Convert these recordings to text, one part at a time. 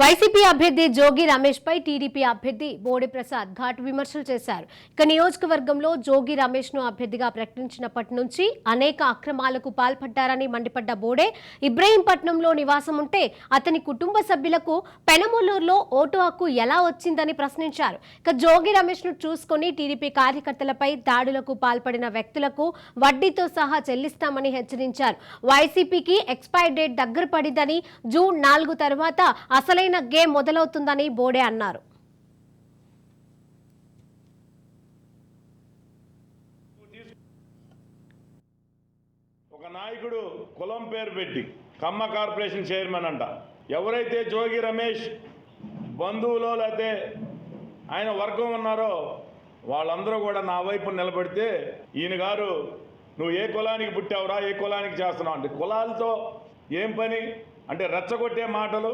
YCP అభ్యర్థి జోగి రమేష్ పై TDP అభ్యర్థి బోడే ప్రసాద్ ఘాటు విమర్శలు చేశారు. ఇక నియోజకవర్గంలో జోగి రమేష్ ను అభ్యర్థిగా ప్రకటించినప్పటి నుంచి అనేక అక్రమాలకు పాల్పడ్డారని మండిపడ్డ బోడే, ఇబ్రహీంపట్నంలో నివాసం ఉంటే అతని కుటుంబ సభ్యులకు పెనమలూరులో ఓటు హక్కు ఎలా వచ్చిందని ప్రశ్నించారు. ఇక జోగి రమేష్ ను చూసుకుని టీడీపీ కార్యకర్తలపై దాడులకు పాల్పడిన వ్యక్తులకు వడ్డీతో సహా చెల్లిస్తామని హెచ్చరించారు. వైసీపీకి ఎక్స్పైర్ డేట్ దగ్గర పడిందని, జూన్ 4 తర్వాత అసలైన గేమ్ మొదలవుతుందని బోడే అన్నారు. ఒక నాయకుడు కులం పేరు పెట్టి కమ్మ కార్పొరేషన్ చైర్మన్ అంట, ఎవరైతే జోగి రమేష్ బంధువులో లేకపోతే ఆయన వర్గం ఉన్నారో వాళ్ళందరూ కూడా నా వైపు నిలబడితే, ఈయన గారు నువ్వు ఏ కులానికి పుట్టావురా, ఏ కులానికి చేస్తున్నావు అంటే, కులాలతో ఏం పని అంటే రెచ్చగొట్టే మాటలు,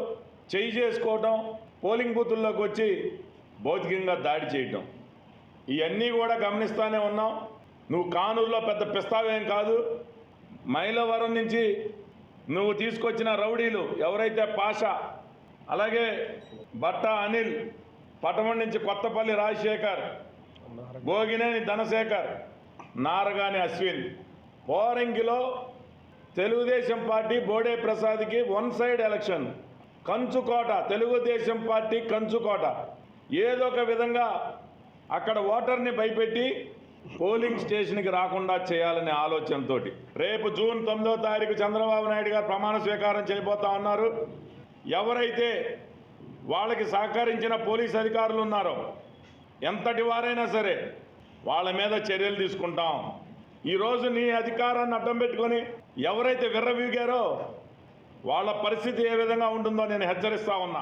చేయి చేసుకోవటం, పోలింగ్ బూతుల్లోకి వచ్చి భౌతికంగా దాడి చేయటం, ఇవన్నీ కూడా గమనిస్తూనే ఉన్నాం. నువ్వు కానూరులో పెద్ద పిస్తావేం కాదు. మైలవరం నుంచి నువ్వు తీసుకొచ్చిన రౌడీలు ఎవరైతే పాషా, అలాగే బట్ట అనిల్, పటమం నుంచి కొత్తపల్లి రాజశేఖర్, గోగినేని ధనశేఖర్, నారగాని అశ్విన్, పోరంగిలో తెలుగుదేశం పార్టీ బోడే ప్రసాద్కి వన్ సైడ్ ఎలక్షన్, కంచుకోట తెలుగుదేశం పార్టీ కంచుకోట, ఏదో ఒక విధంగా అక్కడ ఓటర్ని భయపెట్టి పోలింగ్ స్టేషన్కి రాకుండా చేయాలనే ఆలోచనతో రేపు జూన్ 9వ తారీఖు చంద్రబాబు నాయుడు గారు ప్రమాణ స్వీకారం చేయబోతా ఉన్నారు. ఎవరైతే వాళ్ళకి సహకరించిన పోలీస్ అధికారులు ఉన్నారో, ఎంతటి వారైనా సరే వాళ్ళ మీద చర్యలు తీసుకుంటాం. ఈరోజు నీ అధికారాన్ని అడ్డం పెట్టుకొని ఎవరైతే విర్రవీగారో వాళ్ళ పరిస్థితి ఏ విధంగా ఉంటుందో నేను హెచ్చరిస్తా ఉన్నా.